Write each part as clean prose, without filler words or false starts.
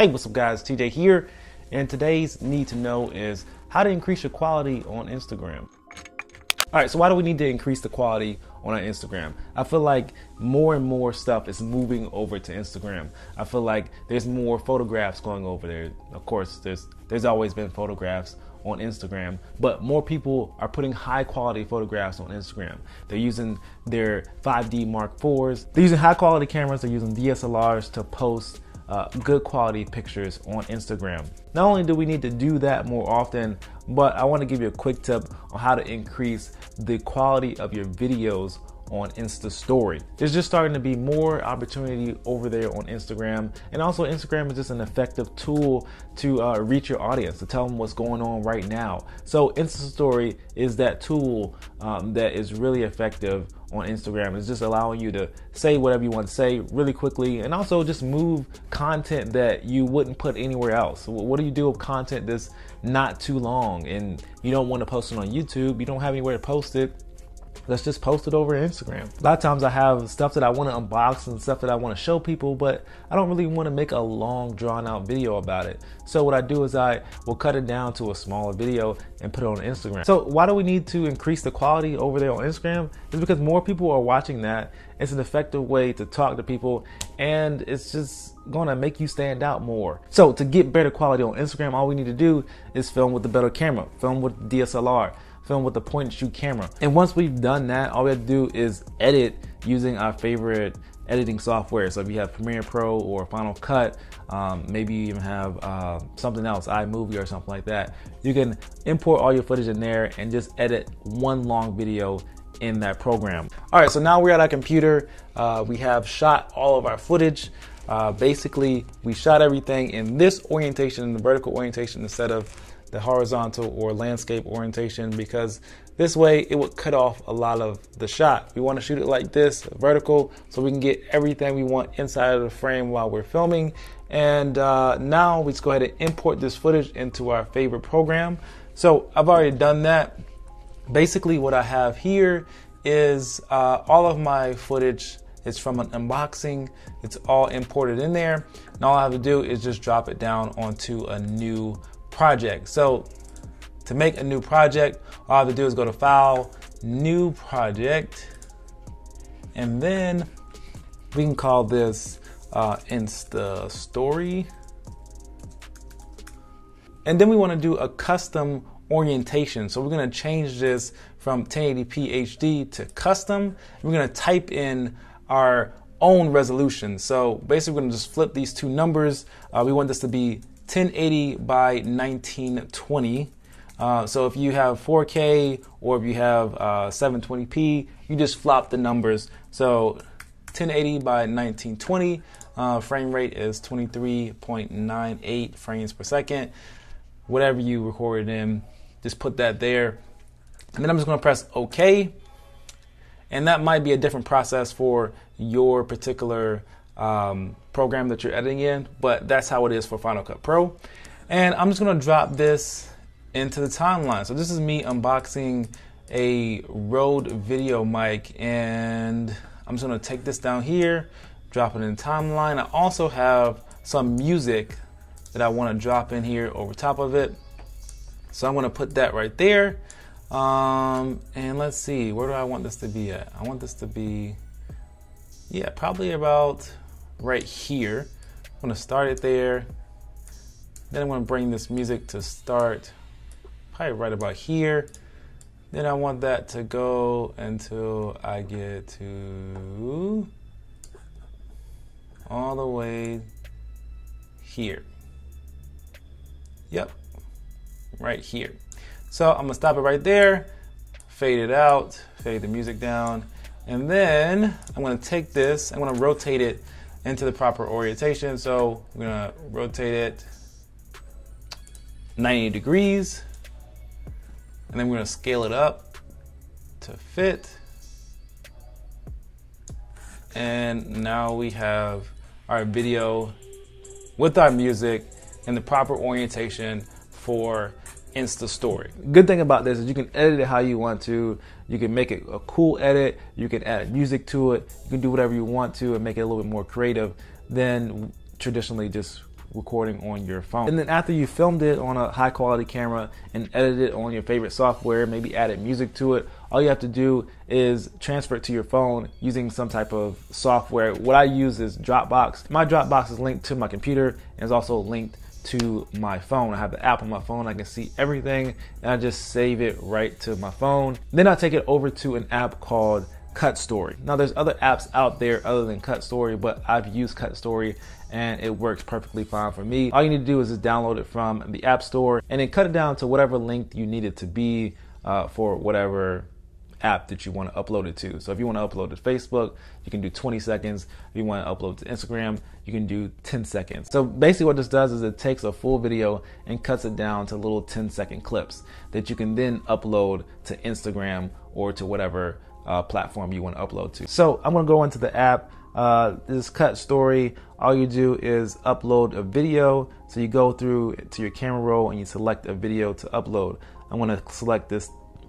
Hey, what's up guys, TJ here, and today's need to know is how to increase your quality on Instagram. All right, so why do we need to increase the quality on our Instagram? I feel like more and more stuff is moving over to Instagram. I feel like there's more photographs going over there. Of course, there's always been photographs on Instagram, but more people are putting high quality photographs on Instagram. They're using their 5D Mark IVs. They're using high quality cameras. They're using DSLRs to post good quality pictures on Instagram. Not only do we need to do that more often, but I want to give you a quick tip on how to increase the quality of your videos on Insta Story. There's just starting to be more opportunity over there on Instagram, and also Instagram is just an effective tool to reach your audience, to tell them what's going on right now. So Insta Story is that tool that is really effective on Instagram. It's just allowing you to say whatever you want to say really quickly, and also just move content that you wouldn't put anywhere else. What do you do with content that's not too long and you don't want to post it on YouTube? You don't have anywhere to post it. Let's just post it over Instagram. A lot of times I have stuff that I want to unbox and stuff that I want to show people, but I don't really want to make a long drawn out video about it. So what I do is I will cut it down to a smaller video and put it on Instagram. So why do we need to increase the quality over there on Instagram? It's because more people are watching that. It's an effective way to talk to people, and it's just gonna make you stand out more. So to get better quality on Instagram, all we need to do is film with the better camera, film with DSLR, film with the point and shoot camera. And once we've done that, all we have to do is edit using our favorite editing software. So if you have Premiere Pro or Final Cut, maybe you even have something else, iMovie or something like that, you can import all your footage in there and just edit one long video in that program. All right, so now we're at our computer. We have shot all of our footage. Basically, we shot everything in this orientation, the vertical orientation, instead of the horizontal or landscape orientation, because this way it would cut off a lot of the shot. We want to shoot it like this, vertical, so we can get everything we want inside of the frame while we're filming. And now we just go ahead and import this footage into our favorite program. So I've already done that. Basically what I have here is all of my footage. It's from an unboxing. It's all imported in there. And all I have to do is just drop it down onto a new project. So to make a new project, all I have to do is go to File, New Project, and then we can call this Insta Story. And then we want to do a custom orientation. So we're going to change this from 1080p HD to custom. We're going to type in our own resolution. So basically we're going to just flip these two numbers. We want this to be 1080 by 1920. So if you have 4K or if you have 720p, you just flop the numbers. So 1080 by 1920, frame rate is 23.98 frames per second. Whatever you recorded in, just put that there. And then I'm just going to press OK. And that might be a different process for your particular program that you're editing in, but that's how it is for Final Cut Pro. And I'm just going to drop this into the timeline. So this is me unboxing a Rode video mic, and I'm just going to take this down here, drop it in the timeline. I also have some music that I want to drop in here over top of it. So I'm going to put that right there. And let's see, where do I want this to be at? I want this to be, yeah, probably about right here. I'm going to start it there. Then I'm going to bring this music to start probably right about here. Then I want that to go until I get to all the way here. Yep, right here. So I'm gonna stop it right there, fade it out, fade the music down, and then I'm gonna take this, I'm gonna rotate it into the proper orientation. So I'm gonna rotate it 90 degrees, and then we're gonna scale it up to fit. And now we have our video with our music in the proper orientation for Insta Story. Good thing about this is you can edit it how you want to. You can make it a cool edit. You can add music to it. You can do whatever you want to and make it a little bit more creative than traditionally just recording on your phone. And then after you filmed it on a high quality camera and edited it on your favorite software, maybe added music to it, all you have to do is transfer it to your phone using some type of software. What I use is Dropbox. My Dropbox is linked to my computer and is also linked to my phone. I have the app on my phone. I can see everything and I just save it right to my phone. Then I take it over to an app called Cut Story. Now there's other apps out there other than Cut Story, but I've used Cut Story and it works perfectly fine for me. All you need to do is just download it from the App Store and then cut it down to whatever length you need it to be for whatever app that you want to upload it to. So if you want to upload to Facebook, you can do 20 seconds. If you want to upload to Instagram, you can do 10 seconds. So basically what this does is it takes a full video and cuts it down to little 10-second clips that you can then upload to Instagram or to whatever platform you want to upload to. So I'm going to go into the app. This Cut Story. All you do is upload a video. So you go through to your camera roll and you select a video to upload. I'm going to select this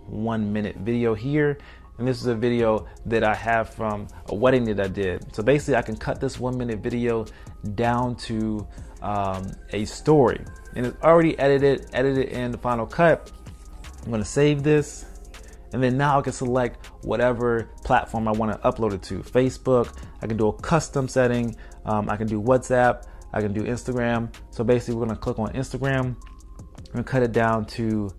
1-minute video here, and this is a video that I have from a wedding that I did. So basically I can cut this 1-minute video down to a story, and it's already edited in the Final Cut. I'm going to save this, and then now I can select whatever platform I want to upload it to. Facebook, I can do a custom setting, I can do WhatsApp, I can do Instagram. So basically we're going to click on Instagram. I'm going to cut it down to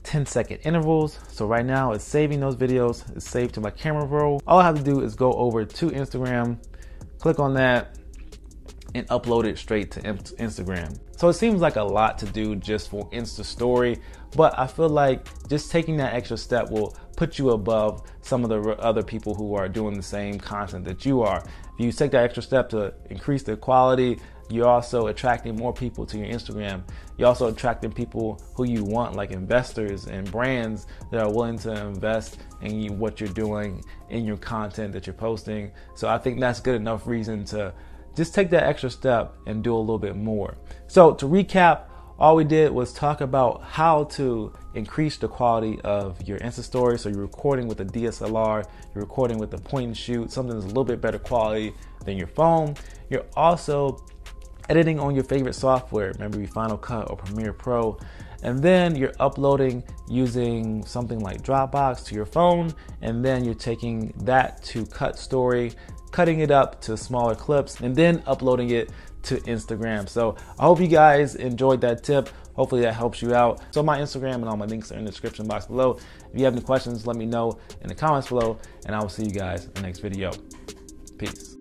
10-second intervals. So right now it's saving those videos. It's saved to my camera roll. All I have to do is go over to Instagram, click on that, and upload it straight to Instagram. So it seems like a lot to do just for Insta Story, but I feel like just taking that extra step will put you above some of the other people who are doing the same content that you are. If you take that extra step to increase the quality, you're also attracting more people to your Instagram. You're also attracting people who you want, like investors and brands that are willing to invest in what you're doing, in your content that you're posting. So I think that's good enough reason to just take that extra step and do a little bit more. So to recap, all we did was talk about how to increase the quality of your Insta story. So you're recording with a DSLR, you're recording with a point and shoot, something that's a little bit better quality than your phone. You're also editing on your favorite software, remember Final Cut or Premiere Pro, and then you're uploading using something like Dropbox to your phone, and then you're taking that to Cut Story, cutting it up to smaller clips, and then uploading it to Instagram. So I hope you guys enjoyed that tip. Hopefully that helps you out. So my Instagram and all my links are in the description box below. If you have any questions, let me know in the comments below, and I will see you guys in the next video. Peace.